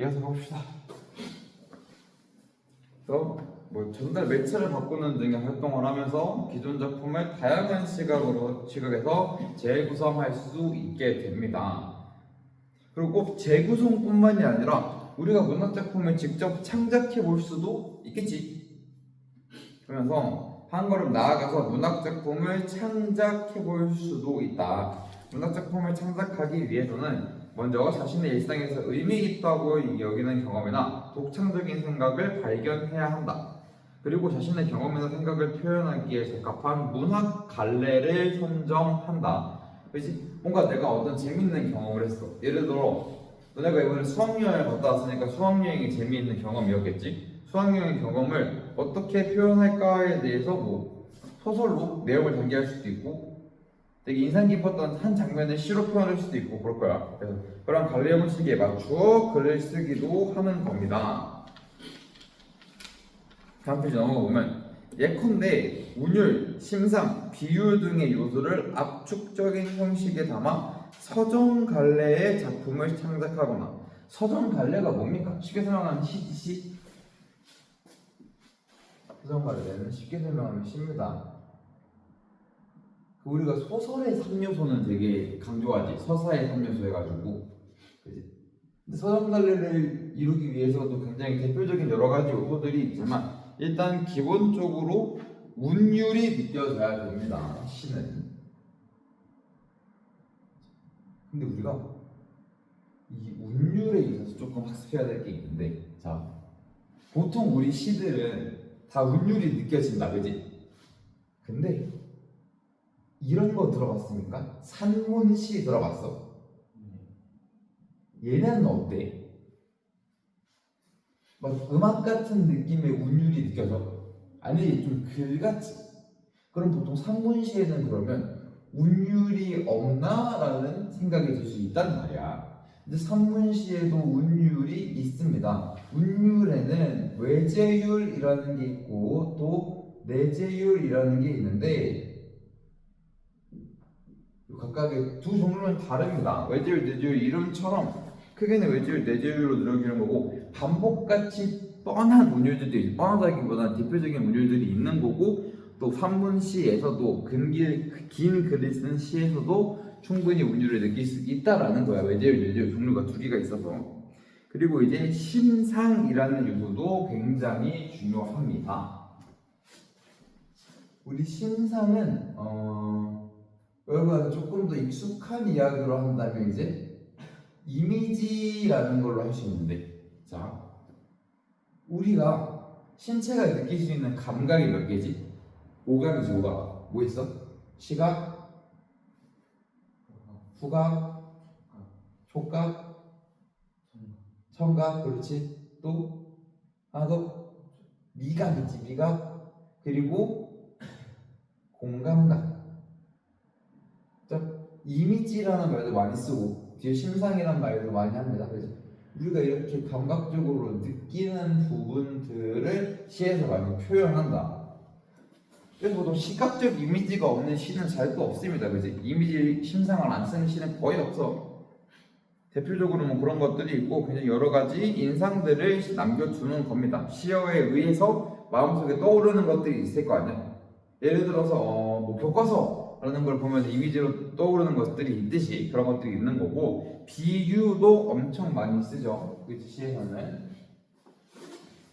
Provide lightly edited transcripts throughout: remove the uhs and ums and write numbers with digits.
이어서 봅시다. 그래서 전달 매체를 바꾸는 등의 활동을 하면서 기존 작품을 다양한 시각에서 재구성할 수 있게 됩니다. 그리고 꼭 재구성뿐만이 아니라 우리가 문학 작품을 직접 창작해 볼 수도 있겠지. 그러면서 한 걸음 나아가서 문학 작품을 창작해 볼 수도 있다. 문학 작품을 창작하기 위해서는 먼저 자신의 일상에서 의미 있다고 여기는 경험이나 독창적인 생각을 발견해야 한다. 그리고 자신의 경험이나 생각을 표현하기에 적합한 문학 갈래를 선정한다. 그렇지? 뭔가 내가 어떤 재밌는 경험을 했어. 예를 들어 너네가 이번에 수학여행을 갔다 왔으니까 수학여행이 재미있는 경험이었겠지? 수학여행 경험을 어떻게 표현할까에 대해서 소설로 내용을 전개할 수도 있고 되게 인상 깊었던 한 장면을 시로 표현할 수도 있고 그럴 거야. 그래서 그런 갈래 형식에 맞추어 글을 쓰기도 하는 겁니다. 다음 페이지 넘어가 보면 예컨대 운율, 심상, 비유 등의 요소를 압축적인 형식에 담아 서정 갈래의 작품을 창작하거나. 서정 갈래가 뭡니까? 쉽게 설명하면 시. 서정 갈래는 쉽게 설명하면 시입니다. 우리가 소설의 3요소는 되게 강조하지. 서사의 3요소 해가지고. 그치? 근데 서정 갈래를 이루기 위해서도 굉장히 대표적인 여러 가지 요소들이 있지만 일단 기본적으로 운율이 느껴져야 됩니다. 시는. 근데 우리가 이 운율에 있어서 조금 학습해야 될 게 있는데, 자, 보통 우리 시들은 다 운율이 느껴진다, 그지? 근데 이런 거 들어봤습니까? 산문시 들어봤어? 얘는 어때? 막 음악 같은 느낌의 운율이 느껴져? 아니 좀 글같이. 그럼 보통 산문시에는 그러면 운율이 없나? 라는 생각이 들 수 있단 말이야. 근데 산문시에도 운율이 있습니다. 운율에는 외제율이라는 게 있고 또 내제율이라는 게 있는데 각각의 두 종류는 다릅니다. 외제율, 내제율 이름처럼 크게는 외제율, 내제율로 늘어지는 거고 반복같이 뻔한 운율들도 있고 뻔하다기보다는 대표적인 운율들이 있는 거고 또 산문시에서도 긴 글을 쓴 시에서도 충분히 운율을 느낄 수 있다라는 거야. 외제율, 내제율 종류가 두 개가 있어서. 그리고 이제 심상이라는 요소도 굉장히 중요합니다. 우리 심상은 여러분한테 조금 더 익숙한 이야기로 한다면 이제 이미지라는 걸로 할 수 있는데, 자, 우리가 신체가 느낄 수 있는 감각이 몇 개지? 오감이지, 오감. 뭐 있어? 시각, 후각, 촉각, 청각, 그렇지? 또 하나 더 미각이지, 미각. 그리고 공감각. 이미지라는 말도 많이 쓰고 뒤에 심상이라는 말도 많이 합니다. 그래서 우리가 이렇게 감각적으로 느끼는 부분들을 시에서 많이 표현한다. 그래서 보통 시각적 이미지가 없는 시는 잘 또 없습니다. 그지? 이미지 심상을 안 쓰는 시는 거의 없어. 대표적으로 그런 것들이 있고 그냥 여러 가지 인상들을 남겨두는 겁니다. 시어에 의해서 마음속에 떠오르는 것들이 있을 거 아니야. 예를 들어서 교과서라는 걸 보면 이미지로 떠오르는 것들이 있듯이 그런 것들이 있는 거고 비유도 엄청 많이 쓰죠. 그 시에서는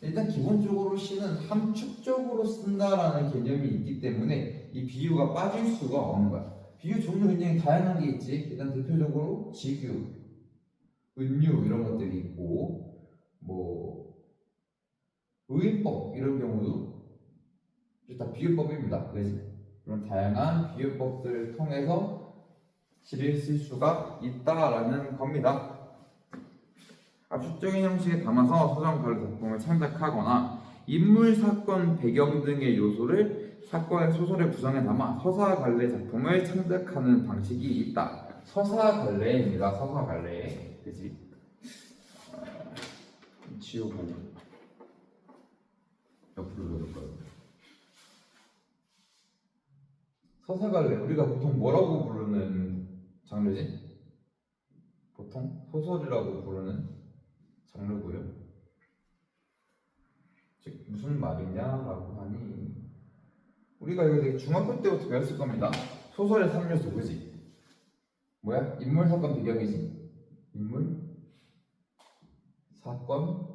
일단 기본적으로 시는 함축적으로 쓴다라는 개념이 있기 때문에 이 비유가 빠질 수가 없는 거야. 비유 종류 굉장히 다양한 게 있지. 일단 대표적으로 직유, 은유 이런 것들이 있고 의법 이런 경우도 다 비유법입니다. 그래서 그런 다양한 비유법들을 통해서 시를 쓸 수가 있다라는 겁니다. 압축적인 형식에 담아서 서정 갈래 작품을 창작하거나 인물, 사건, 배경 등의 요소를 사건의 소설의 구성에 담아 서사 갈래 작품을 창작하는 방식이 있다. 서사 갈래입니다. 서사 갈래. 그지? 지우고 옆으로 넣을까요? 서사 갈래 우리가 보통 뭐라고 부르는 장르지? 보통 소설이라고 부르는 장르고요. 즉 무슨 말이냐라고 하니 우리가 이거 되게 중학교 때부터 배웠을 겁니다. 소설의 3요소 그지? 뭐야? 인물, 사건, 배경이지. 인물, 사건,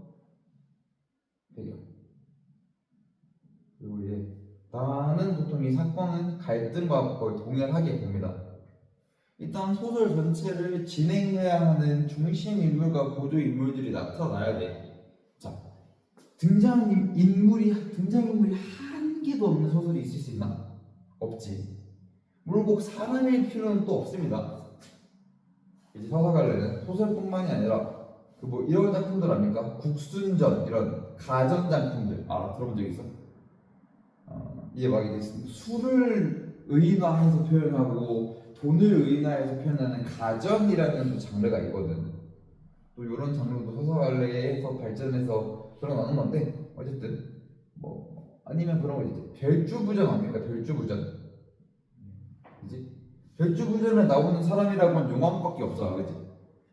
배경. 그리고 이제 나는 보통 이 사건은 갈등과 거의 동일하게 봅니다. 일단 소설 전체를 진행해야 하는 중심 인물과 보조 인물들이 나타나야 돼. 자, 등장인물이 한 개도 없는 소설이 있을 수 있나? 없지. 물론 꼭 사람일 필요는 또 없습니다. 이제 서사갈래는 소설뿐만이 아니라 그 뭐 이런 작품들 아닙니까? 국순전 이런 가전 작품들 들어본 적 있어? 이게 막 이제 술을 의인화해서 표현하고 돈을 의인화해서 표현하는 가전이라는 또 장르가 있거든. 또 이런 장르도 서사갈래에서 발전해서 들어나는 건데 어쨌든 뭐 아니면 그런 거 이제 별주부전 아닙니까? 별주부전. 그지? 별주부전에 나오는 사람이라고 하면 용왕밖에 없어, 그지?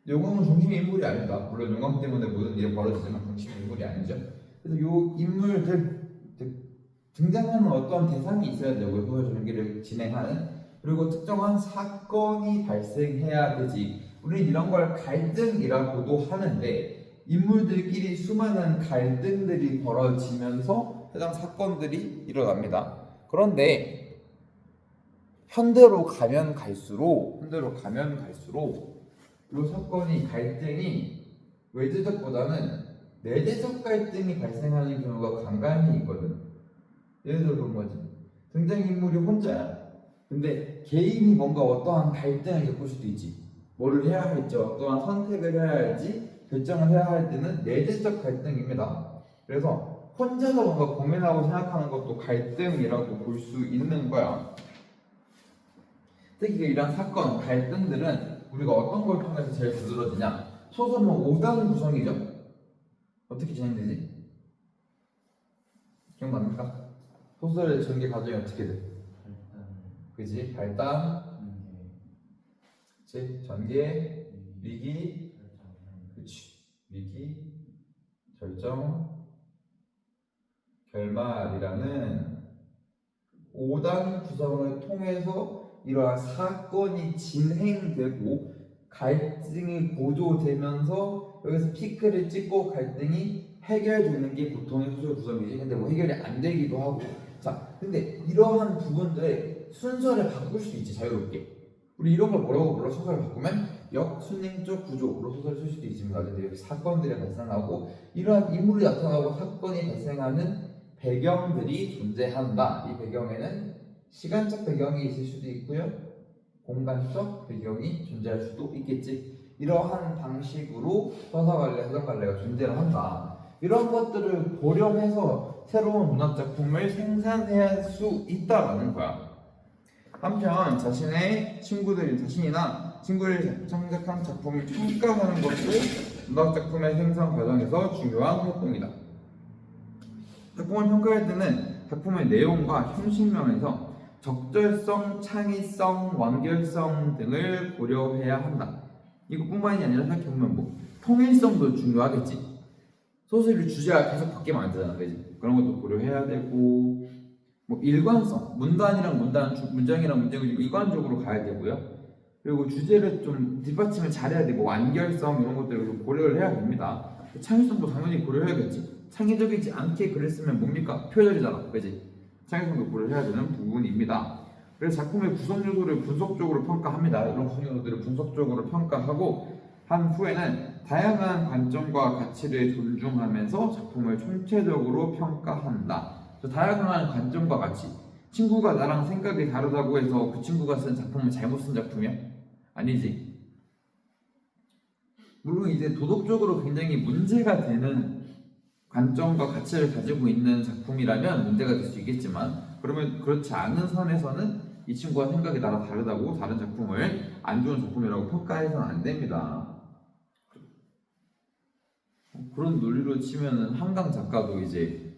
용왕은 중심 인물이 아니다. 물론 용왕 때문에 모든 일이 벌어지지만 중심 인물이 아니죠. 그래서 요 인물들 등장하는 어떤 대상이 있어야 되고요. 소설 전기를 진행하는 그리고 특정한 사건이 발생해야 되지. 우리는 이런 걸 갈등이라고도 하는데 인물들끼리 수많은 갈등들이 벌어지면서 해당 사건들이 일어납니다. 그런데 현대로 가면 갈수록 이 사건이 갈등이 외제적보다는 내재적 갈등이 발생하는 경우가 간간히 있거든. 예를 들어 그런 거지. 등장인물이 혼자야. 근데 개인이 뭔가 어떠한 갈등을 겪을 수도 있지. 뭐를 해야 할지, 어떠한 선택을 해야 할지 결정을 해야 할 때는 내재적 갈등입니다. 그래서 혼자서 뭔가 고민하고 생각하는 것도 갈등이라고 볼 수 있는 거야. 특히 이런 사건, 갈등들은 우리가 어떤 걸 통해서 제일 두드러지냐? 소설은 5단 구성이죠. 어떻게 진행되지? 기억납니까? 소설의 전개 과정이 어떻게 돼? 그지? 발단, 그치? 전개, 위기, 그치? 위기, 결정, 결말이라는 5단 구성을 통해서 이러한 사건이 진행되고 갈등이 고조되면서 여기서 피크를 찍고 갈등이 해결되는 게 보통의 소설 구성이지. 근데 뭐 해결이 안 되기도 하고. 자, 근데 이러한 부분들의 순서를 바꿀 수 있지, 자유롭게. 우리 이런 걸 뭐라고 불러? 소설을 바꾸면 역순행적 구조로 소설을 쓸 수도 있습니다. 근데 여기 사건들이 발생하고 이러한 인물이 나타나고 사건이 발생하는 배경들이 존재한다. 이 배경에는 시간적 배경이 있을 수도 있고요, 공간적 배경이 존재할 수도 있겠지. 이러한 방식으로 서사갈래, 서정갈래가 존재를 한다. 이런 것들을 고려해서 새로운 문학작품을 생산해야 할 수 있다라는 거야. 한편 자신의 자신이나 친구들이 창작한 작품을 평가하는 것도 문학작품의 생산 과정에서 중요한 활동이다. 작품을 평가할 때는 작품의 내용과 형식면에서 적절성, 창의성, 완결성 등을 고려해야 한다. 이것뿐만이 아니라 생각해보면 뭐 통일성도 중요하겠지. 소설의 주제가 계속 바뀌면 안 되잖아, 그지? 그런 것도 고려해야 되고, 뭐 일관성, 문장이랑 문장이 일관적으로 가야 되고요. 그리고 주제를 좀 뒷받침을 잘해야 되고, 완결성 이런 것들을 고려를 해야 됩니다. 창의성도 당연히 고려해야겠지. 창의적이지 않게 글을 쓰면 뭡니까? 표절이잖아, 그지? 창의성도 고려해야 되는 부분입니다. 그래서 작품의 구성 요소를 분석적으로 평가합니다. 이런 구성 요소들을 분석적으로 평가하고 한 후에는 다양한 관점과 가치를 존중하면서 작품을 총체적으로 평가한다. 다양한 관점과 가치. 친구가 나랑 생각이 다르다고 해서 그 친구가 쓴 작품은 잘못 쓴 작품이야? 아니지. 물론 이제 도덕적으로 굉장히 문제가 되는 관점과 가치를 가지고 있는 작품이라면 문제가 될 수 있겠지만, 그러면 그렇지 않은 선에서는 이 친구와 생각이 나랑 다르다고 다른 작품을 안 좋은 작품이라고 평가해서는 안 됩니다. 그런 논리로 치면은 한강 작가도 이제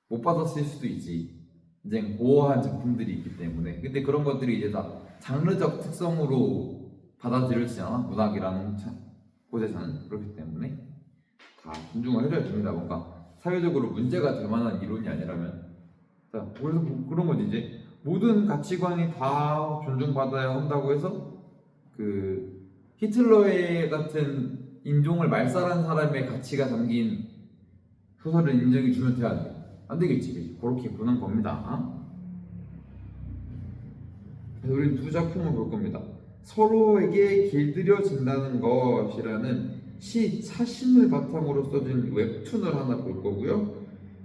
못 받았을 수도 있지. 이제 고어한 작품들이 있기 때문에. 근데 그런 것들이 이제 다 장르적 특성으로 받아들여지잖아, 문학이라는 곳에서는. 그렇기 때문에 다 존중을 해줘야 됩니다. 뭔가 사회적으로 문제가 될 만한 이론이 아니라면. 자, 그래서 그런 거지. 이제 모든 가치관이 다 존중받아야 한다고 해서 그 히틀러의 같은 인종을 말살한 사람의 가치가 담긴 소설을 인정해 주면 돼야 돼. 안 되겠지. 그렇게 보는 겁니다. 그래서 우리 두 작품을 볼 겁니다. 서로에게 길들여진다는 것이라는 시 사심을 바탕으로 써진 웹툰을 하나 볼 거고요.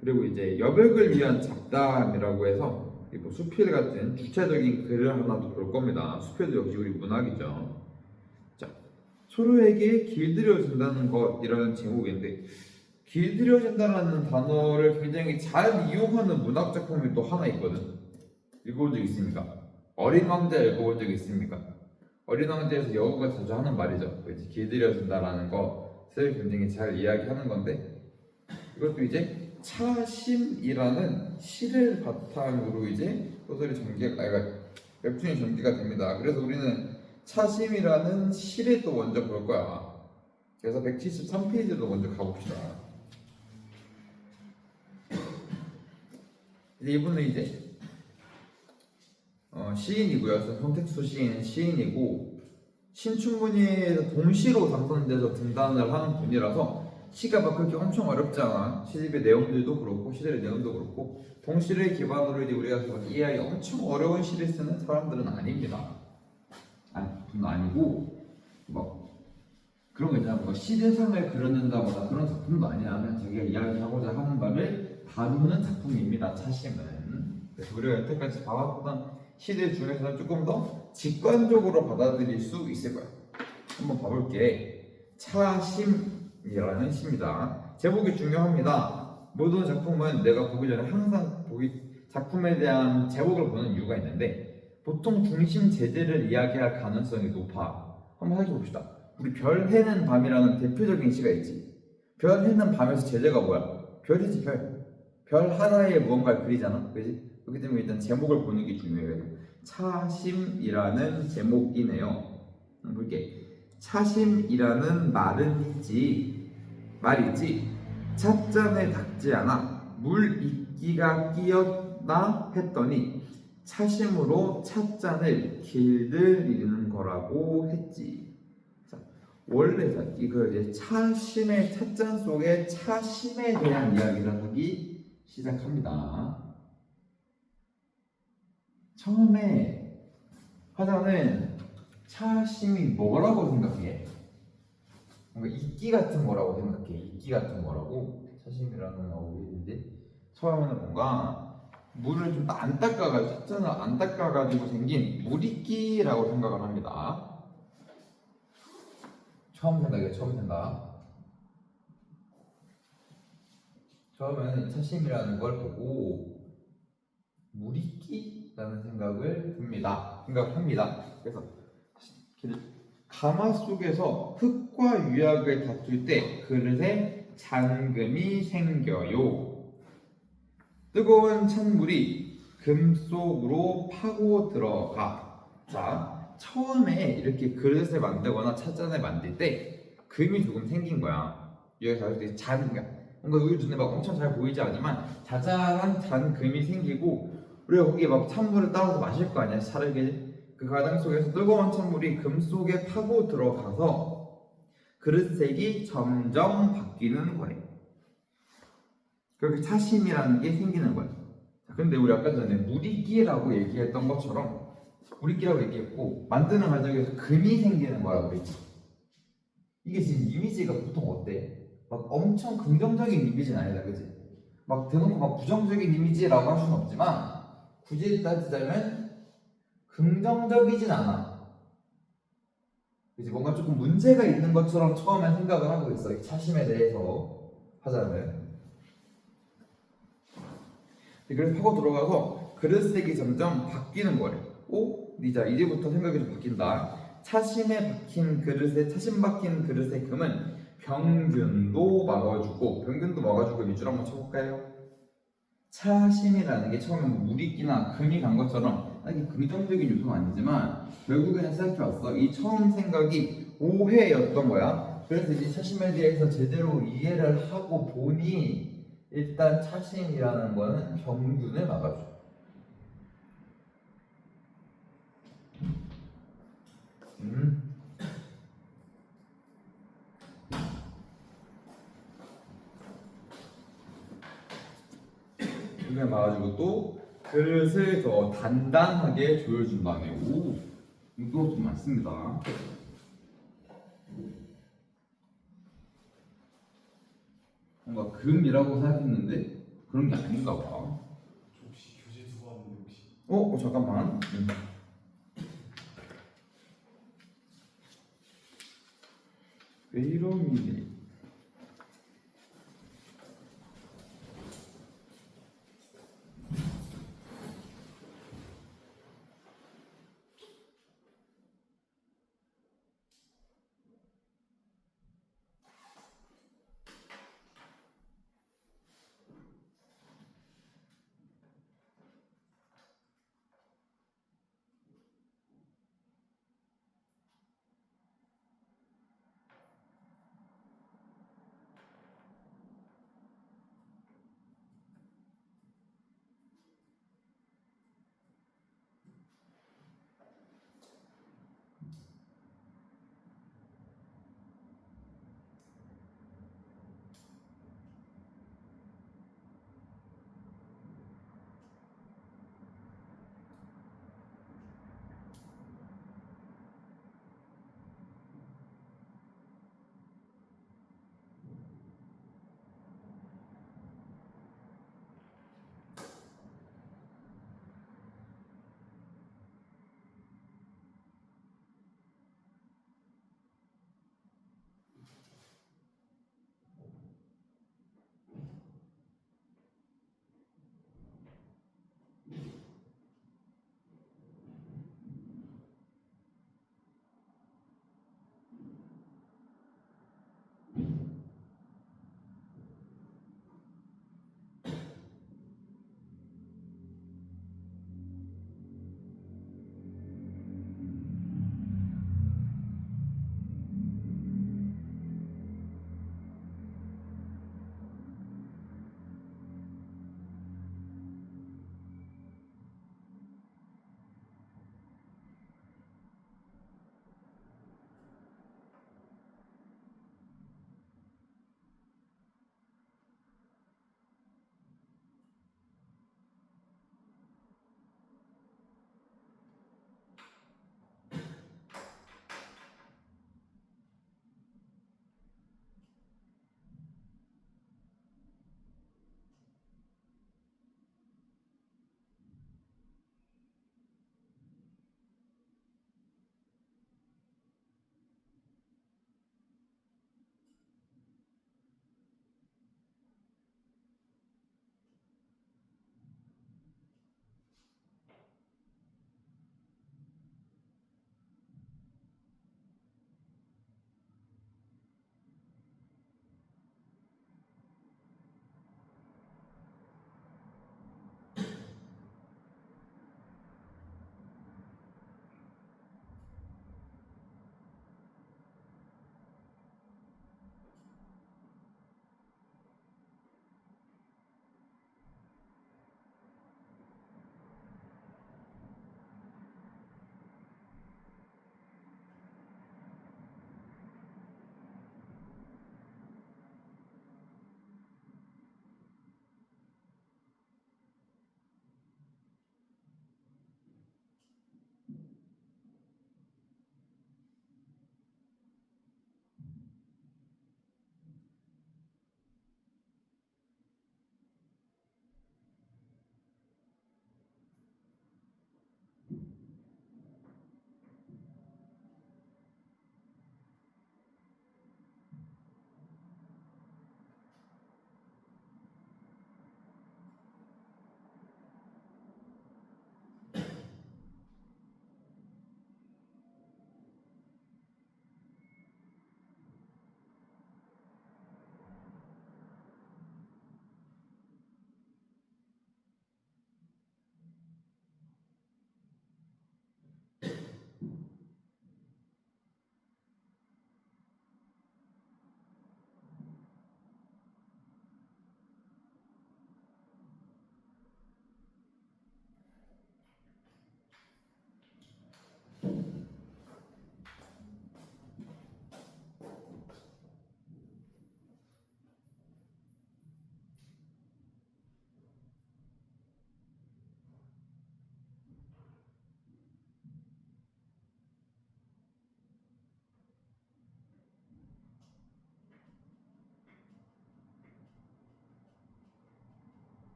그리고 이제 여백을 위한 잡담이라고 해서 뭐 수필 같은 주체적인 글을 하나도 볼 겁니다. 수필도 역시 우리 문학이죠. 자, 서로에게 길들여진다는 것이라는 제목인데, 길들여진다라는 단어를 굉장히 잘 이용하는 문학 작품이 또 하나 있거든. 읽어본 적 있습니까? 어린 왕자 읽어본 적 있습니까? 어린 왕자에서 여우가 자주 하는 말이죠. 이제 길들여진다라는 것을 굉장히 잘 이야기하는 건데, 이것도 이제 차심이라는 시를 바탕으로 이제 소설이 웹툰이 전개가 됩니다. 그래서 우리는 차심이라는 시를 또 먼저 볼 거야. 그래서 173페이지도 먼저 가봅시다. 이분은 이제 시인이고요. 손택수 시인은 시인이고 신춘문예에서 동시로 당선돼서 등단을 하는 분이라서 시가 막 그렇게 엄청 어렵지 않아. 시집의 내용들도 그렇고 시들의 내용도 그렇고 동시를 기반으로 이제 우리가 이해하기 엄청 어려운 시를 쓰는 사람들은 아닙니다. 분은 아니고 뭐 그런 거 있잖아. 뭐 시대상을 그려낸다거나 그런 작품도 아니야. 그냥 자기가 이야기하고자 하는 바를 다루는 작품입니다. 차심은. 그래서 우리가 여태까지 봐왔던 시들 중에서는 조금 더 직관적으로 받아들일 수 있을 거야. 한번 봐볼게. 차심이라는 시입니다. 제목이 중요합니다. 모든 작품은 내가 보기 전에 항상 작품에 대한 제목을 보는 이유가 있는데, 보통 중심 제재를 이야기할 가능성이 높아. 한번 살펴봅시다. 우리 별 해는 밤이라는 대표적인 시가 있지. 별 해는 밤에서 제재가 뭐야? 별이지, 별. 별 하나에 무언가를 그리잖아. 그지? 그렇기 때문에 일단 제목을 보는 게 중요해요. 차심이라는 제목이네요. 볼게. 차심이라는 말이지 찻잔에 닿지 않아 물 이끼가 끼었나 했더니 차심으로 찻잔을 길들이는 거라고 했지. 자, 원래 이거 이제 차심의 찻잔 속에 차심에 대한 이야기를 하기 시작합니다. 처음에 화자는 차심이 뭐라고 생각해? 뭔가 이끼 같은 거라고 생각해. 이끼 같은 거라고. 차심이라는 어휘인데 처음에는 뭔가 물을 좀 안 닦아가지고 찻잔을 안 닦아가지고 생긴 물이끼라고 생각을 합니다. 처음 생각. 처음에는 차심이라는 걸 보고 물이끼라는 생각을 합니다. 그래서 가마 속에서 흙과 유약을 다툴 때 그릇에 잔금이 생겨요. 뜨거운 찬물이 금 속으로 파고 들어가. 자, 처음에 이렇게 그릇을 만들거나 찻잔을 만들 때 금이 조금 생긴 거야. 여기서 뭔가 우리 눈에 막 엄청 잘 보이지 않지만 자잘한 잔금이 생기고, 우리가 거기에 막 찬물을 따라서 마실 거 아니야. 차르게 그 과정 속에서 뜨거운 찬물이 금 속에 파고 들어가서 그릇색이 점점 바뀌는 거래. 그렇게 차심이라는 게 생기는 거야. 근데 우리 아까 전에 물이끼라고 얘기했던 것처럼 물이끼라고 얘기했고, 만드는 과정에서 금이 생기는 거라고 그랬지. 이게 지금 이미지가 보통 어때? 막 엄청 긍정적인 이미지는 아니다, 그치? 막 대놓고 막 부정적인 이미지라고 할 수는 없지만 굳이 따지자면 긍정적이진 않아. 그치? 뭔가 조금 문제가 있는 것처럼 처음에 생각을 하고 있어. 이 차심에 대해서 하자면. 그래서 파고 들어가서 그릇색이 점점 바뀌는 거래. 이제부터 생각이 좀 바뀐다. 차심 박힌 그릇의 금은 병균도 막아주고 밑줄 한번 쳐볼까요? 차심이라는 게 처음에 물이끼나 금이 간 것처럼 이게 긍정적인 요소는 아니지만 결국에는 생각해왔어. 이 처음 생각이 오해였던 거야. 그래서 이제 차심에 대해서 제대로 이해를 하고 보니 일단 차심이라는 거는 평균을 막아줘. 이걸 막아주고 또 그릇을 더 단단하게 조여준다네. 오, 이것도 맞습니다. 뭔가 금이라고 생각했는데 그런 게 아닌가 봐. 저 혹시 교재 두고 왔는데 혹시 잠깐만. 왜 이러니?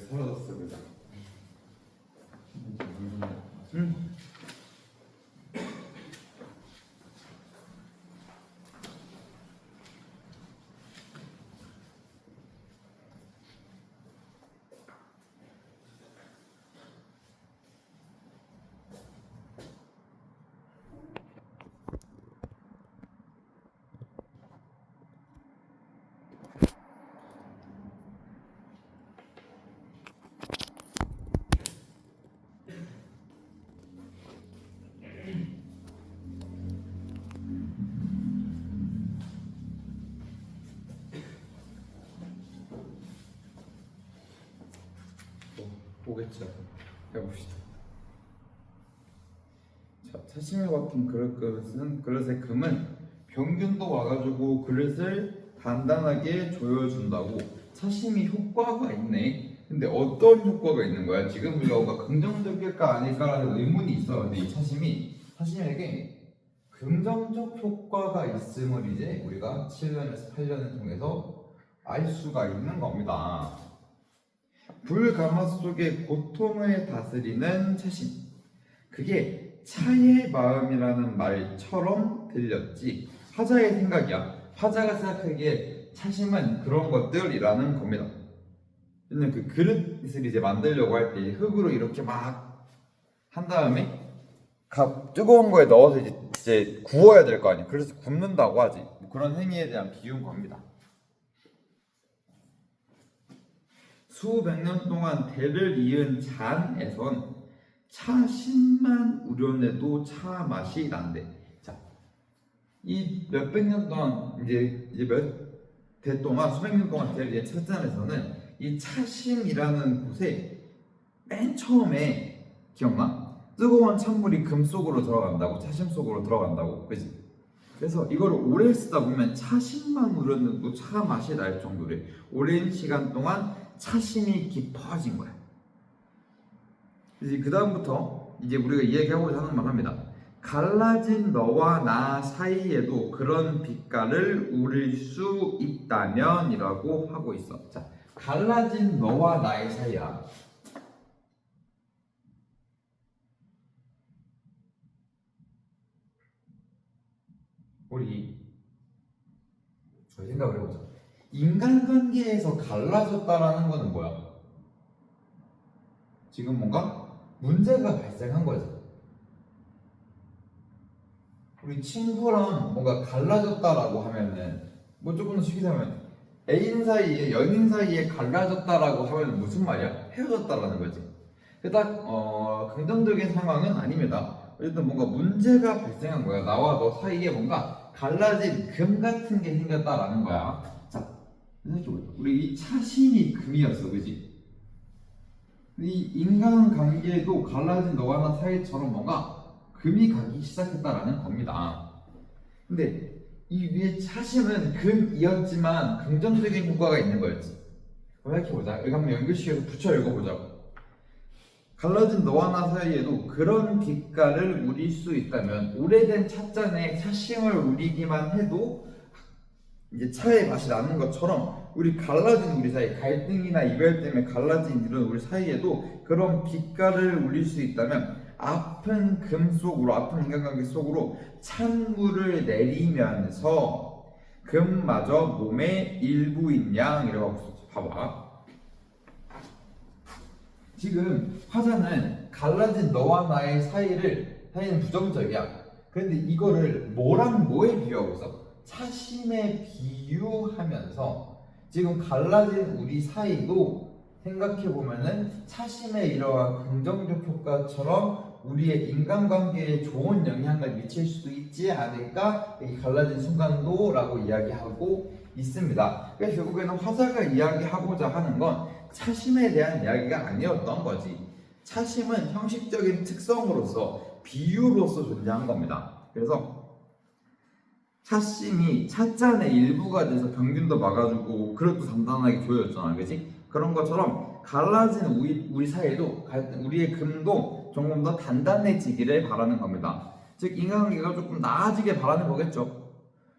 사라졌어 그죠? 보겠죠. 해봅시다. 자, 차심에 박힌 그릇의 금은 병균도 와가지고 그릇을 단단하게 조여준다고. 차심이 효과가 있네. 근데 어떤 효과가 있는 거야? 지금 우리가 긍정적일까 아닐까라는 의문이 있어. 근데 이 차심에게 긍정적 효과가 있음을 이제 우리가 7년에서 8년을 통해서 알 수가 있는 겁니다. 불가마속의 고통을 다스리는 차심. 그게 차의 마음이라는 말처럼 들렸지. 화자의 생각이야. 화자가 생각하기에 차심은 그런 것들이라는 겁니다. 근데 그 그릇을 이제 만들려고 할 때 흙으로 이렇게 막 한 다음에 뜨거운 거에 넣어서 이제 구워야 될 거 아니야. 그래서 굽는다고 하지. 뭐 그런 행위에 대한 비유인 겁니다. 수백 년 동안 대를 이은 잔에선 차심만 우려내도 차 맛이 난대. 자, 이 몇백 년 동안 이제 몇 대 동안 수백 년 동안 대를 이은 찻잔에서는 이 차심이라는 곳에 맨 처음에 기억나? 뜨거운 찬물이 금 속으로 들어간다고, 차심 속으로 들어간다고, 그지? 그래서 이걸 오래 쓰다 보면 차심만 우려내도 차 맛이 날 정도로 오랜 시간 동안 차심이 깊어진 거야. 이제 그 다음부터 이제 우리가 이야기하고자 하는 말 합니다. 갈라진 너와 나 사이에도 그런 빛깔을 우릴 수 있다면이라고 하고 있어. 자, 갈라진 너와 나의 사이야. 우리 생각을 해보자. 인간관계에서 갈라졌다라는 거는 뭐야? 지금 뭔가 문제가 발생한 거지. 우리 친구랑 뭔가 갈라졌다라고 하면은 뭐 조금 더 쉽게 하면 애인 사이에 연인 사이에 갈라졌다라고 하면 무슨 말이야? 헤어졌다라는 거지. 딱 긍정적인 상황은 아닙니다. 어쨌든 뭔가 문제가 발생한 거야. 나와 너 사이에 뭔가 갈라진 금 같은 게 생겼다라는 거야. 자, 생각해보자. 우리 이 차심이 금이었어, 그지? 이 인간관계도 갈라진 너와 나 사이처럼 뭔가 금이 가기 시작했다라는 겁니다. 근데 이 위에 차심은 금이었지만 긍정적인 효과가 있는 거였지. 생각해보자. 여기 한번 연결시켜서 붙여 읽어보자고. 갈라진 너와 나 사이에도 그런 빛깔을 우릴 수 있다면 오래된 찻잔에 차심을 우리기만 해도 이제 차의 맛이 나는 것처럼 우리 갈라진 우리 사이, 갈등이나 이별 때문에 갈라진 이런 우리 사이에도 그런 빛깔을 우릴 수 있다면 아픈 금 속으로, 아픈 인간관계 속으로 찬물을 내리면서 금마저 몸의 일부인 양이라고 하고 있어. 봐봐. 지금 화자는 갈라진 너와 나의 사이는 부정적이야. 그런데 이거를 뭐랑 뭐에 비유하고 있어? 차심에 비유하면서 지금 갈라진 우리 사이도 생각해보면은 차심의 이러한 긍정적 효과처럼 우리의 인간관계에 좋은 영향을 미칠 수도 있지 않을까? 이 갈라진 순간도 라고 이야기하고 있습니다. 그래서 결국에는 화자가 이야기하고자 하는 건 차심에 대한 이야기가 아니었던 거지. 차심은 형식적인 특성으로서 비유로서 존재한 겁니다. 그래서 차심이 찻잔의 일부가 돼서 병균도 막아주고 그릇도 단단하게 조여줬잖아, 그지? 그런 것처럼 갈라진 우리 사이에도 우리의 금도 조금 더 단단해지기를 바라는 겁니다. 즉 인간관계가 조금 나아지길 바라는 거겠죠.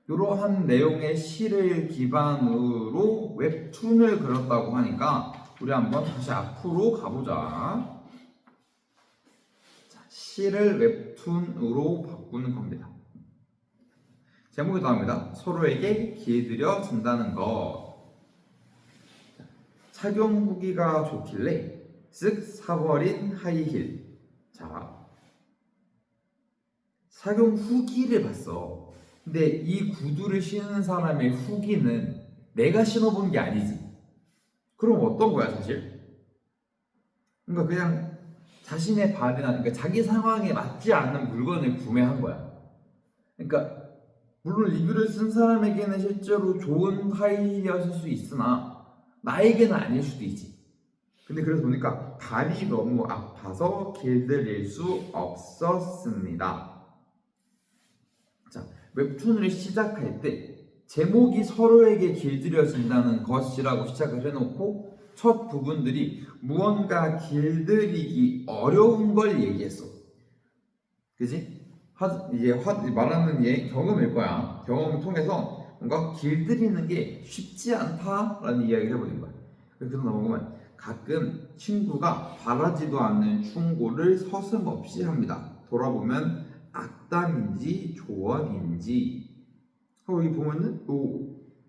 이러한 내용의 시를 기반으로 웹툰을 그렸다고 하니까 우리 한번 다시 앞으로 가보자. 자, 시를 웹툰으로 바꾸는 겁니다. 제목이 나옵니다. 서로에게 길들여 준다는 것. 착용 후기가 좋길래 쓱 사버린 하이힐. 자, 착용 후기를 봤어. 근데 이 구두를 신는 사람의 후기는 내가 신어본 게 아니지. 그럼 어떤 거야 사실? 그러니까 그냥 자신의 발이나 그러니까 자기 상황에 맞지 않는 물건을 구매한 거야. 그러니까 물론 리뷰를 쓴 사람에게는 실제로 좋은 하이힐이었을 수 있으나 나에게는 아닐 수도 있지. 근데 그래서 보니까 발이 너무 아파서 길들일 수 없었습니다. 자, 웹툰을 시작할 때 제목이 서로에게 길들여진다는 것이라고 시작을 해놓고 첫 부분들이 무언가 길들이기 어려운 걸 얘기했어. 그지? 이제 말하는 얘 경험일 거야. 경험을 통해서 뭔가 길들이는 게 쉽지 않다라는 이야기를 해버린 거야. 그래서 넘어가면 가끔 친구가 바라지도 않는 충고를 서슴없이 합니다. 돌아보면 악담인지 조언인지 하고 여기 보면은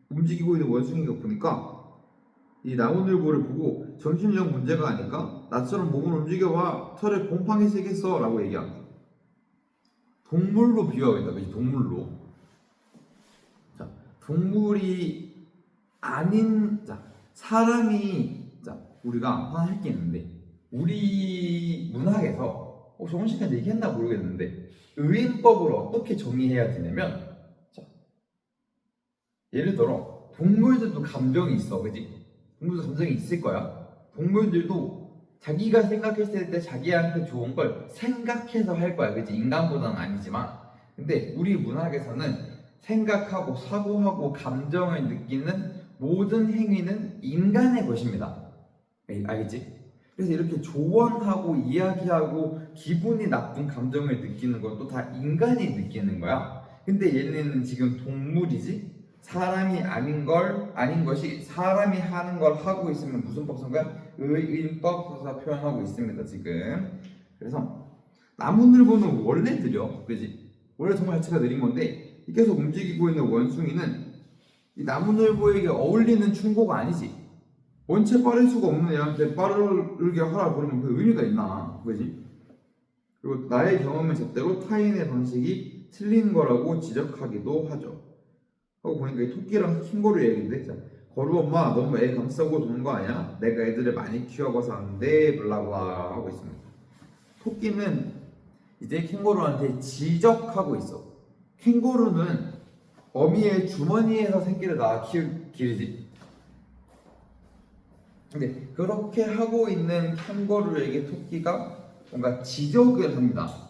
움직이고 있는 원숭이가 보니까 이 나무늘보를 보고 정신력 문제가 아닐까? 나처럼 몸을 움직여봐 털에 곰팡이 새겠어 라고 얘기합니다. 동물로 비유하겠다. 그치? 동물로. 자, 동물이 아닌 사람이 우리가 하나 할 게 있는데 우리 문학에서 정원 씨한테 얘기했나 모르겠는데 의인법을 어떻게 정의해야 되냐면 예를 들어 동물들도 감정이 있어, 그지? 동물도 감정이 있을 거야. 동물들도 자기가 생각했을 때 자기한테 좋은 걸 생각해서 할 거야, 그지? 인간보다는 아니지만. 근데 우리 문학에서는 생각하고 사고하고 감정을 느끼는 모든 행위는 인간의 것입니다. 알겠지? 그래서 이렇게 조언하고 이야기하고 기분이 나쁜 감정을 느끼는 것도 다 인간이 느끼는 거야. 근데 얘네는 지금 동물이지? 사람이 아닌 것이 사람이 하는 걸 하고 있으면 무슨 법 쓴 거야? 의인법 써서 표현하고 있습니다, 지금. 그래서 나무늘보는 원래 느려, 그지? 원래 정말 자체가 느린 건데 계속 움직이고 있는 원숭이는 이 나무늘보에게 어울리는 충고가 아니지. 원체 빠를 수가 없는 애한테 빠르게 하라 그러면 그 의미가 있나, 그지? 그리고 나의 경험은 제대로 타인의 방식이 틀린 거라고 지적하기도 하죠. 하고 보니까 이 토끼랑 캥거루 얘기인데, 자, 거루 엄마 너무 애 감싸고 도는 거 아니야? 내가 애들을 많이 키워봐서 아는데 블라블라 하고 있습니다. 토끼는 이제 캥거루한테 지적하고 있어. 캥거루는 어미의 주머니에서 새끼를 낳아 기르지. 근데 그렇게 하고 있는 캥거루에게 토끼가 뭔가 지적을 합니다.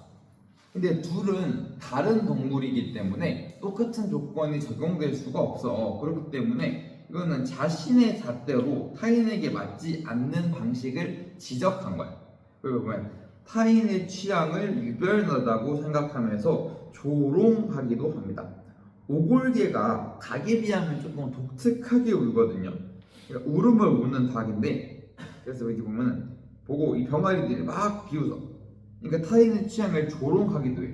근데 둘은 다른 동물이기 때문에 똑같은 조건이 적용될 수가 없어. 그렇기 때문에 이거는 자신의 잣대로 타인에게 맞지 않는 방식을 지적한 거야. 그리고 보면 타인의 취향을 유별나다고 생각하면서 조롱하기도 합니다. 오골개가 닭에 비하면 조금 독특하게 울거든요. 그러니까 울음을 우는 닭인데, 그래서 여기 보면 보고 이 병아리들이 막 비웃어. 그러니까 타인의 취향을 조롱하기도 해.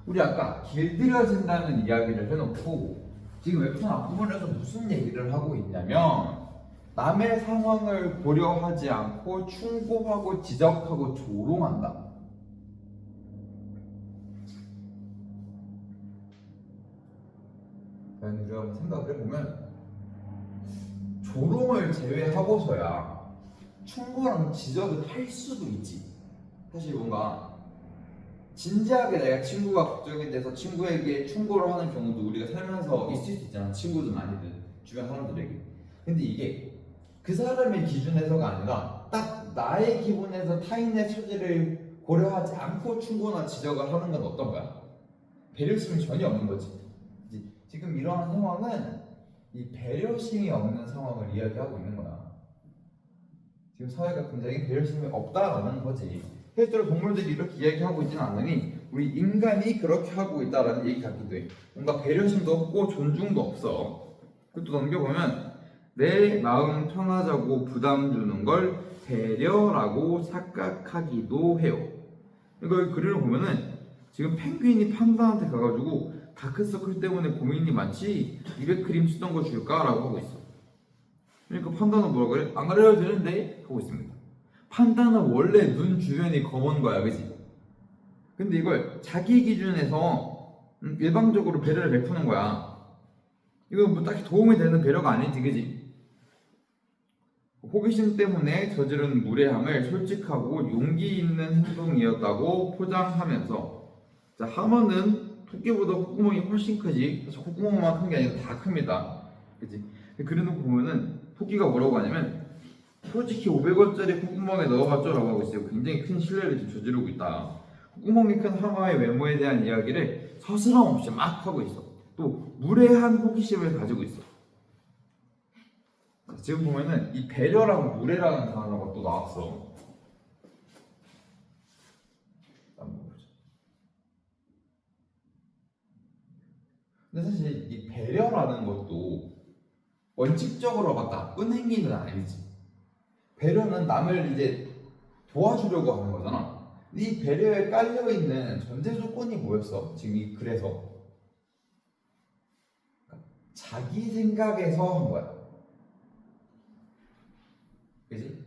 우리 아까 길들여진다는 이야기를 해놓고 지금 웹툰 앞부분에서 무슨 얘기를 하고 있냐면 남의 상황을 고려하지 않고 충고하고 지적하고 조롱한다. 우리가 한번 생각을 해보면 조롱을 제외하고서야 충고랑 지적을 할 수도 있지. 사실 뭔가 진지하게 내가 친구가 걱정이 돼서 친구에게 충고를 하는 경우도 우리가 살면서 있을 수 있잖아. 친구든 아니든 주변 사람들에게. 근데 이게 그 사람의 기준에서가 아니라 딱 나의 기분에서 타인의 처지를 고려하지 않고 충고나 지적을 하는 건 어떤 거야? 배려심이 전혀 없는 거지. 지금 이러한 상황은 이 배려심이 없는 상황을 이야기하고 있는 거야. 지금 사회가 굉장히 배려심이 없다라는 거지. 실제로 동물들이 이렇게 이야기하고 있지는 않으니 우리 인간이 그렇게 하고 있다라는 얘기 같기도 해. 뭔가 배려심도 없고 존중도 없어. 그것도 넘겨보면 내 마음 편하자고 부담 주는 걸 배려라고 착각하기도 해요. 이걸 글을 보면은 지금 펭귄이 판다한테 가가지고 다크서클 때문에 고민이 많지 200크림 쓰던 거 줄까라고 하고 있어. 그러니까 판다는 뭐라 그래? 안 가려도 되는데 하고 있습니다. 판다는 원래 눈 주변이 검은 거야, 그지? 근데 이걸 자기 기준에서 일방적으로 배려를 베푸는 거야. 이거 뭐 딱히 도움이 되는 배려가 아니지, 그지? 호기심 때문에 저지른 무례함을 솔직하고 용기 있는 행동이었다고 포장하면서, 자, 하마는 토끼보다 콧구멍이 훨씬 크지. 사실 콧구멍만 큰 게 아니라 다 큽니다, 그지? 그래놓고 보면은 토끼가 뭐라고 하냐면 솔직히 500원짜리 콧구멍에 넣어봤죠? 라고 하고 있어요. 굉장히 큰 신뢰를 지금 저지르고 있다. 콧구멍이 큰 하마의 외모에 대한 이야기를 서스럼 없이 막 하고 있어. 또 무례한 호기심을 가지고 있어. 지금 보면은 이 배려랑 무례라는 단어가 또 나왔어. 한번 보자. 근데 사실 이 배려라는 것도 원칙적으로 막 나쁜 행위는 아니지. 배려는 남을 이제 도와주려고 하는 거잖아. 이 배려에 깔려 있는 전제 조건이 뭐였어? 지금 이 글에서 자기 생각에서 한 거야. 그지?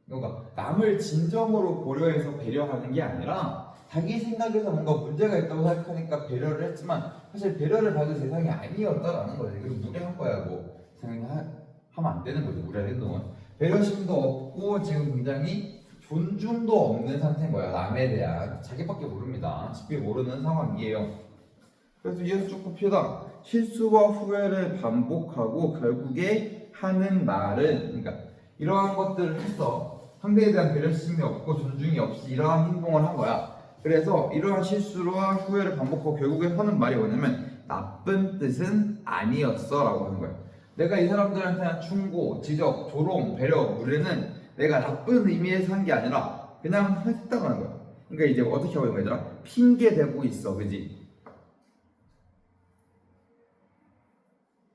그러니까 남을 진정으로 고려해서 배려하는 게 아니라 자기 생각에서 뭔가 문제가 있다고 생각하니까 배려를 했지만 사실 배려를 받을 대상이 아니었다라는 거지. 그리고 무례한 거야. 뭐 당연히 하면 안 되는 거지. 무례한 행동은. 배려심도 없고 지금 굉장히 존중도 없는 상태인 거야. 남에 대한 자기밖에 모릅니다. 집이 모르는 상황이에요. 그래서 이어서 쭉 봅시다. 실수와 후회를 반복하고 결국에 하는 말은, 그러니까 이러한 것들을 했어. 상대에 대한 배려심이 없고 존중이 없이 이러한 행동을 한 거야. 그래서 이러한 실수와 후회를 반복하고 결국에 하는 말이 뭐냐면 나쁜 뜻은 아니었어 라고 하는 거야. 내가 이 사람들한테 충고, 지적, 조롱, 배려, 무례는 내가 나쁜 의미에서 한 게 아니라 그냥 했다고 하는 거야. 그러니까 이제 어떻게 하고 있는 거야? 핑계 대고 있어, 그지?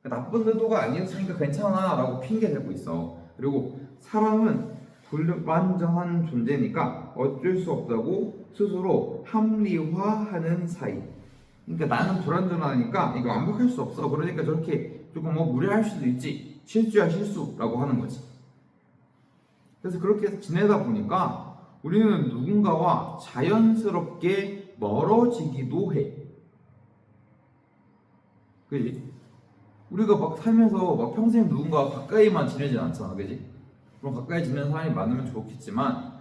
나쁜 의도가 아니었으니까 괜찮아 라고 핑계 대고 있어. 그리고 사람은 불완전한 존재니까 어쩔 수 없다고 스스로 합리화하는 사이. 그러니까 나는 불완전하니까 이거 완벽할 수 없어. 그러니까 저렇게 조금 무례할 수도 있지. 실수야 실수라고 하는 거지. 그래서 그렇게 지내다 보니까 우리는 누군가와 자연스럽게 멀어지기도 해. 그지? 우리가 막 살면서 막 평생 누군가와 가까이만 지내진 않잖아, 그지? 그럼 가까이 지내는 사람이 많으면 좋겠지만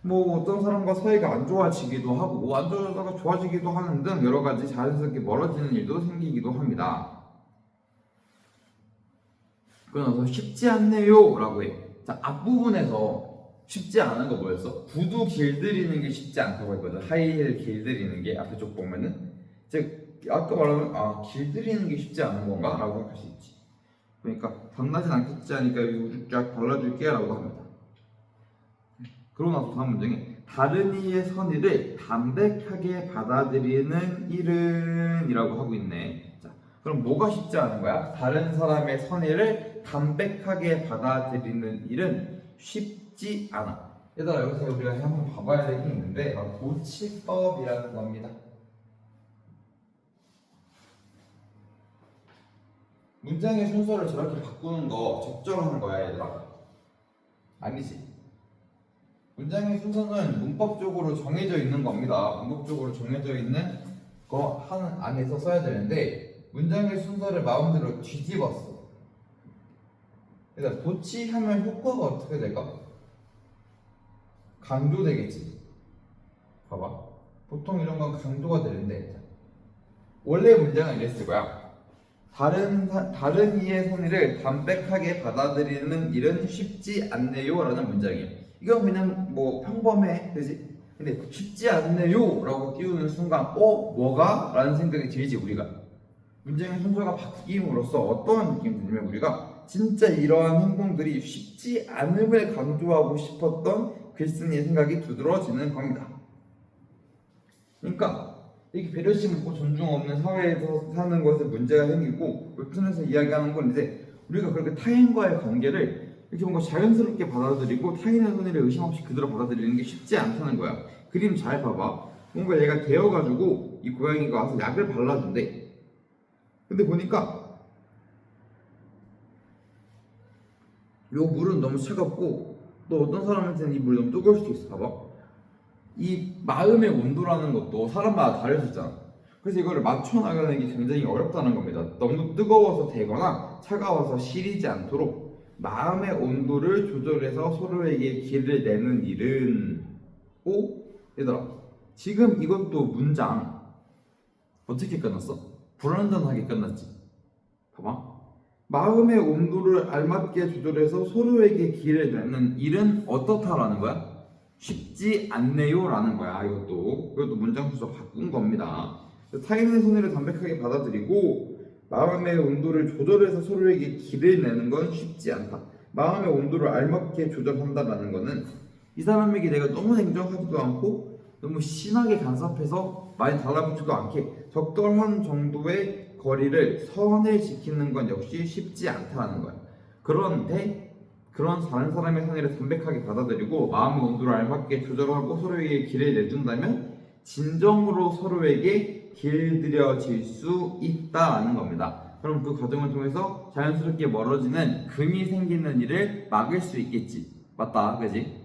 뭐 어떤 사람과 사이가 안 좋아지기도 하고 안 좋아지다가 좋아지기도 하는 등 여러 가지 자연스럽게 멀어지는 일도 생기기도 합니다. 그러면서 쉽지 않네요 라고 해. 자, 앞부분에서 쉽지 않은 거 뭐였어? 구두 길들이는 게 쉽지 않다고 했거든. 하이힐 길들이는 게 앞에 쪽 보면은 즉 아까 말하면 길들이는 게 쉽지 않은 건가? 라고 생각할 수 있지. 그러니까 덧나진 않겠지 하니까 여기 쫙 발라줄게 라고 합니다. 그러고 나서 다음 문장에 다른 이의 선의를 담백하게 받아들이는 일은 이라고 하고 있네. 자, 그럼 뭐가 쉽지 않은 거야? 다른 사람의 선의를 담백하게 받아들이는 일은 쉽지 않아. 얘들아, 여기서 우리가 한번 봐봐야 될 게 있는데 고치법이라는 겁니다. 문장의 순서를 저렇게 바꾸는 거 적절한 거야, 얘들아? 아니지. 문장의 순서는 문법적으로 정해져 있는 겁니다. 문법적으로 정해져 있는 거 하는 안에서 써야 되는데 문장의 순서를 마음대로 뒤집었어. 그러니까 고치하면 효과가 어떻게 될까? 강조되겠지. 봐봐. 보통 이런 건 강조가 되는데 원래 문장은 이랬을 거야. 다른 이의 선의를 담백하게 받아들이는 일은 쉽지 않네요 라는 문장이에요. 이건 그냥 뭐 평범해, 그지? 근데 쉽지 않네요 라고 띄우는 순간 뭐가? 라는 생각이 들지. 우리가 문장의 순서가 바뀜으로써 어떠한 느낌이 드냐면 우리가 진짜 이러한 행동들이 쉽지 않음을 강조하고 싶었던 글쓴이의 생각이 두드러지는 겁니다. 그러니까 이게 배려심 없고 존중 없는 사회에서 사는 것에 문제가 생기고 웹툰에서 이야기하는 건 이제 우리가 그렇게 타인과의 관계를 이렇게 뭔가 자연스럽게 받아들이고 타인의 손해를 의심 없이 그대로 받아들이는 게 쉽지 않다는 거야. 그림 잘 봐봐. 뭔가 얘가 데워가지고 이 고양이가 와서 약을 발라준대. 근데 보니까 요 물은 너무 차갑고 또 어떤 사람한테는 이 물이 너무 뜨거울 수도 있어. 봐봐. 이 마음의 온도라는 것도 사람마다 다를 수 있잖아. 그래서 이거를 맞춰 나가는 게 굉장히 어렵다는 겁니다. 너무 뜨거워서 되거나 차가워서 시리지 않도록 마음의 온도를 조절해서 서로에게 길을 내는 일은. 얘들아, 지금 이것도 문장 어떻게 끝났어? 불완전하게 끝났지. 봐봐. 마음의 온도를 알맞게 조절해서 서로에게 길을 내는 일은 어떻다라는 거야? 쉽지 않네요 라는 거야. 이것도 문장 순서 바꾼 겁니다. 타인의 손해를 담백하게 받아들이고 마음의 온도를 조절해서 서로에게 길을 내는 건 쉽지 않다. 마음의 온도를 알맞게 조절한다라는 거는 이 사람에게 내가 너무 냉정하지도 않고 너무 심하게 간섭해서 많이 달라붙지도 않게 적절한 정도의 거리를 선을 지키는 건 역시 쉽지 않다는 거야. 그런데 그런 다른 사람의 선의를 담백하게 받아들이고 마음의 온도를 알맞게 조절하고 서로에게 길을 내준다면 진정으로 서로에게 길들여질 수 있다라는 겁니다. 그럼 그 과정을 통해서 자연스럽게 멀어지는 금이 생기는 일을 막을 수 있겠지. 맞다, 그지?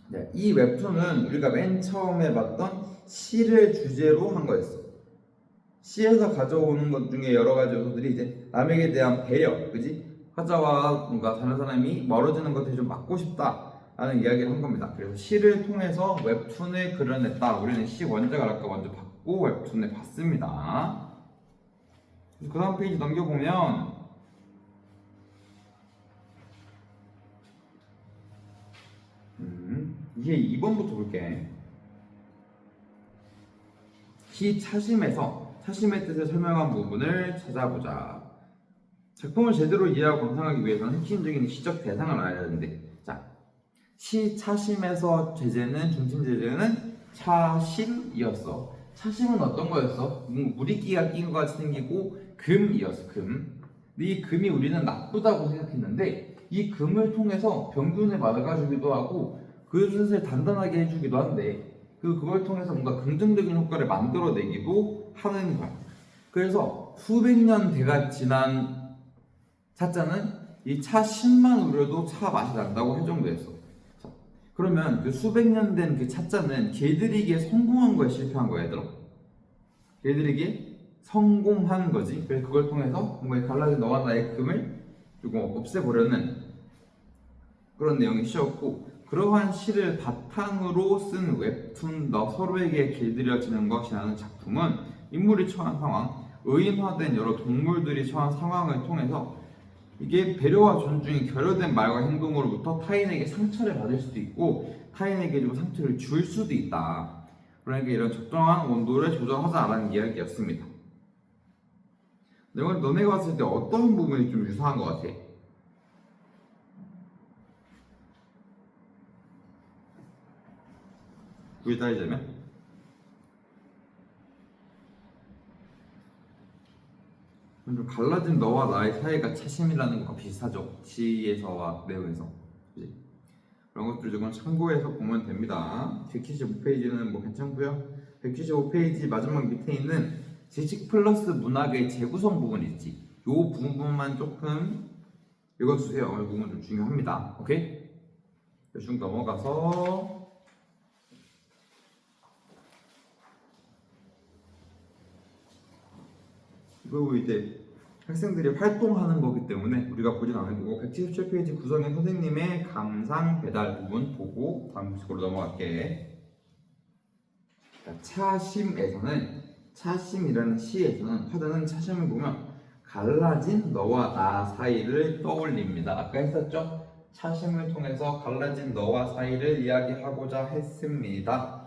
네, 이 웹툰은 우리가 맨 처음에 봤던 시를 주제로 한 거였어. 시에서 가져오는 것 중에 여러 가지 요소들이 이제 남에게 대한 배려, 그지? 화자와 뭔가 다른 사람이 멀어지는 것들이 좀 막고 싶다라는 이야기를 한 겁니다. 그래서 시를 통해서 웹툰을 그려냈다. 우리는 시 원작을 아까 먼저 봤고 웹툰을 봤습니다. 그 다음 페이지 넘겨보면 이게 2번부터 볼게. 시 차심에서 차심의 뜻을 설명한 부분을 찾아보자. 작품을 제대로 이해하고 감상하기 위해서는 핵심적인 시적 대상을 알아야 되는데, 자, 시 차심에서 제재는 중심 제재는 차심이었어. 차심은 어떤 거였어? 무리끼가 낀 것 같이 생기고 금이었어. 금. 근데 이 금이 우리는 나쁘다고 생각했는데 이 금을 통해서 병균을 막아주기도 하고 그 뜻을 단단하게 해주기도 한데 그걸 통해서 뭔가 긍정적인 효과를 만들어내기도 하는 거야. 그래서 수백 년 대가 지난 차자는 이 차 10만 우려도 차 맛이 난다고 해정됐어. 자, 그러면 그 수백 년 된 그 차자는 길들이기에 성공한 거야, 실패한 거야, 얘들아? 길들이기에 성공한 거지. 그래서 그걸 통해서 뭔가 갈라진 너와 나의 금을 조금 없애보려는 그런 내용이 시였고, 그러한 시를 바탕으로 쓴 웹툰 더 서로에게 길들여지는 것이라는 작품은 인물이 처한 상황, 의인화된 여러 동물들이 처한 상황을 통해서 이게 배려와 존중이 결여된 말과 행동으로부터 타인에게 상처를 받을 수도 있고 타인에게 좀 상처를 줄 수도 있다. 그러니까 이런 적정한 온도를 조절하자라는 이야기였습니다. 너네가 봤을 때 어떤 부분이 좀 유사한 것 같아? 구이 따지자면? 좀 갈라진 너와 나의 사이가 차심이라는 것과 비슷하죠. 시에서와 내용에서. 그치? 그런 것들 조금 참고해서 보면 됩니다. 175페이지는 뭐 괜찮고요. 175페이지 마지막 밑에 있는 지식 플러스 문학의 재구성 부분 있지. 이 부분만 조금 읽어주세요. 이 부분 좀 중요합니다. 오케이? 쭉 넘어가서 그리고 이제 학생들이 활동하는 거기 때문에 우리가 보진 않을 거고 177페이지 구성현 선생님의 감상 배달 부분 보고 다음 식으로 넘어갈게. 차심이라는 시에서는 화자는 차심을 보면 갈라진 너와 나 사이를 떠올립니다. 아까 했었죠? 차심을 통해서 갈라진 너와 사이를 이야기하고자 했습니다.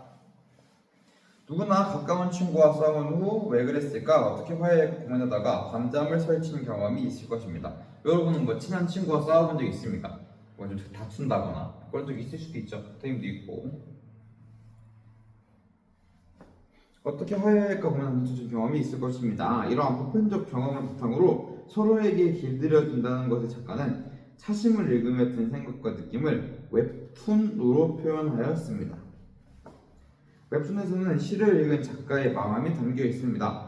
누구나 가까운 친구와 싸운 후 왜 그랬을까 어떻게 화해할까 고민하다가 밤잠을 설친 경험이 있을 것입니다. 여러분은 뭐 친한 친구와 싸워본 적 있습니까? 뭐 좀 다툰다거나 그런 적 있을 수도 있죠. 선생님도 있고. 어떻게 화해할까 고민하는 경험이 있을 것입니다. 이러한 보편적 경험을 바탕으로 서로에게 길들여준다는 것의 작가는 차심을 읽으며 든 생각과 느낌을 웹툰으로 표현하였습니다. 웹툰에서는 시를 읽은 작가의 마음이 담겨 있습니다.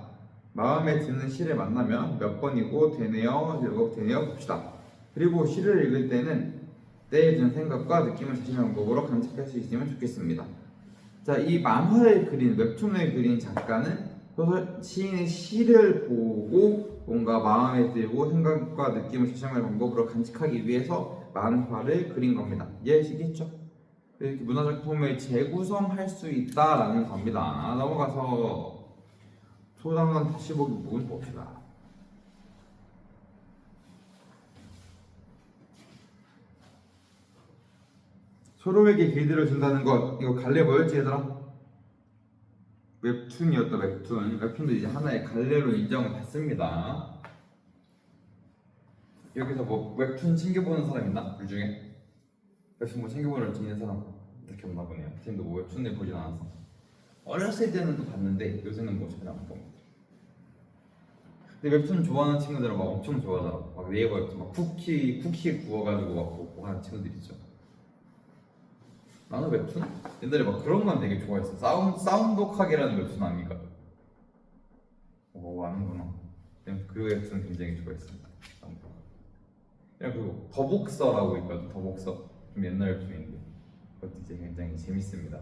마음에 드는 시를 만나면 몇 번이고 되네요, 되네요 봅시다. 그리고 시를 읽을 때는 때에 든 생각과 느낌을 자신의 방법으로 간직할 수 있으면 좋겠습니다. 자, 이 만화를 그린 웹툰을 그린 작가는 시인의 시를 보고 뭔가 마음에 들고 생각과 느낌을 자신의 방법으로 간직하기 위해서 만화를 그린 겁니다. 이해하시겠죠? 이렇게 문화작품을 재구성할 수 있다라는 겁니다. 넘어가서 소단원 다시 보기 부분 봅시다. 서로에게 길들여준다는 것, 이거 갈래 뭐였지 얘들아? 웹툰이었다. 웹툰도 이제 하나의 갈래로 인정을 받습니다. 여기서 뭐 웹툰 챙겨보는 사람 있나? 둘 중에? 웹툰 뭐 챙겨보는 있는 사람 이렇게 없나 보네요. 지금도 뭐 웹툰을 보진 않아서 어렸을 때는 또 봤는데 요새는 뭐 전혀 안 봅니다. 근데 웹툰 좋아하는 친구들은 막 엄청 좋아하더라. 막 네이버 웹툰 막 쿠키 구워가지고 막 보고 하는 친구들 있죠. 나는 웹툰? 옛날에 막 그런 건 되게 좋아했어. 사운드카게라는 웹툰 아닙니까? 아는구나. 그냥 그 웹툰 굉장히 좋아했습니다. 그냥 그 더복서라고 있거든. 더복서 좀 옛날 웹툰인데 그것도 이제 굉장히 재밌습니다.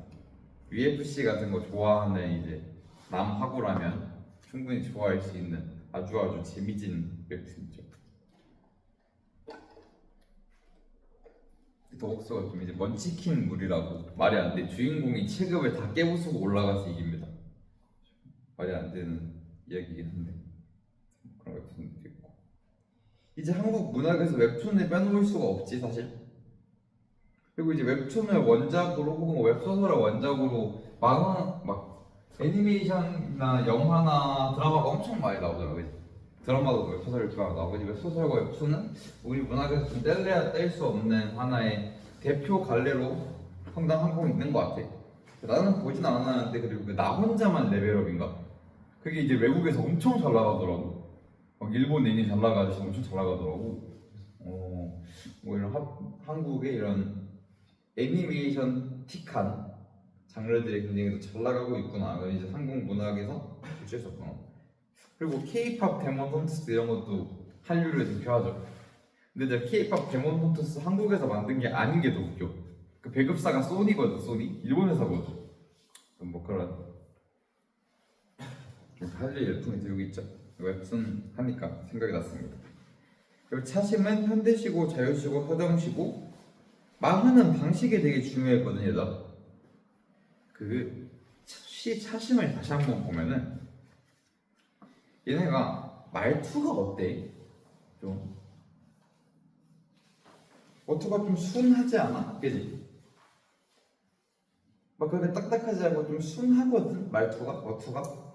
UFC 같은 거 좋아하는 이제 남하고라면 충분히 좋아할 수 있는 아주 재미진 웹툰이죠. 더복서가 좀 이제 먼치킨 물이라고 말이 안 돼. 주인공이 체급을 다 깨부수고 올라가서 이깁니다. 말이 안 되는 이야기이긴 한데 그런 웹툰도 있고. 이제 한국 문학에서 웹툰을 빼놓을 수가 없지 사실. 그리고 이제 웹툰을 원작으로 혹은 웹소설을 원작으로 만화 막 애니메이션이나 영화나 드라마가 엄청 많이 나오더라고요. 드라마도 웹소설 기반 나오고 웹소설과 웹툰은 우리 문학에서 좀 뗄 수 없는 하나의 대표 갈래로 성당하고 있는 것 같아. 나는 보진 않았는데 그리고 그 나 혼자만 레벨업인가? 그게 이제 외국에서 엄청 잘 나가더라고. 막 일본 애니 잘 나가듯이 엄청 잘 나가더라고. 뭐 이런 한국의 이런 애니메이션 틱한 장르들이 굉장히 잘 나가고 있구나. 그건 이제 한국 문학에서 어쩔 수 없구나. 그리고 K-팝 데몬 헌터스 이런 것도 한류를 대표하죠. 근데 이제 K-팝 데몬 헌터스 한국에서 만든 게 아닌 게 더 웃겨. 그 배급사가 소니거든. 소니 일본 회사거든. 뭐 그런 한류 열풍이 들고 있죠. 웹툰 하니까 생각이 났습니다. 그리고 차심은 현대시고 자유시고 서정시고 만화는 방식이 되게 중요했거든요. 그 차심을 다시 한번 보면은 얘네가 말투가 어때? 좀 어투가 좀 순하지 않아? 그지? 막 그렇게 딱딱하지 않고 좀 순하거든 말투가 어투가.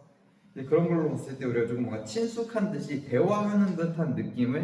그런 걸로 봤을 때 우리가 조금 뭔가 친숙한 듯이 대화하는 듯한 느낌을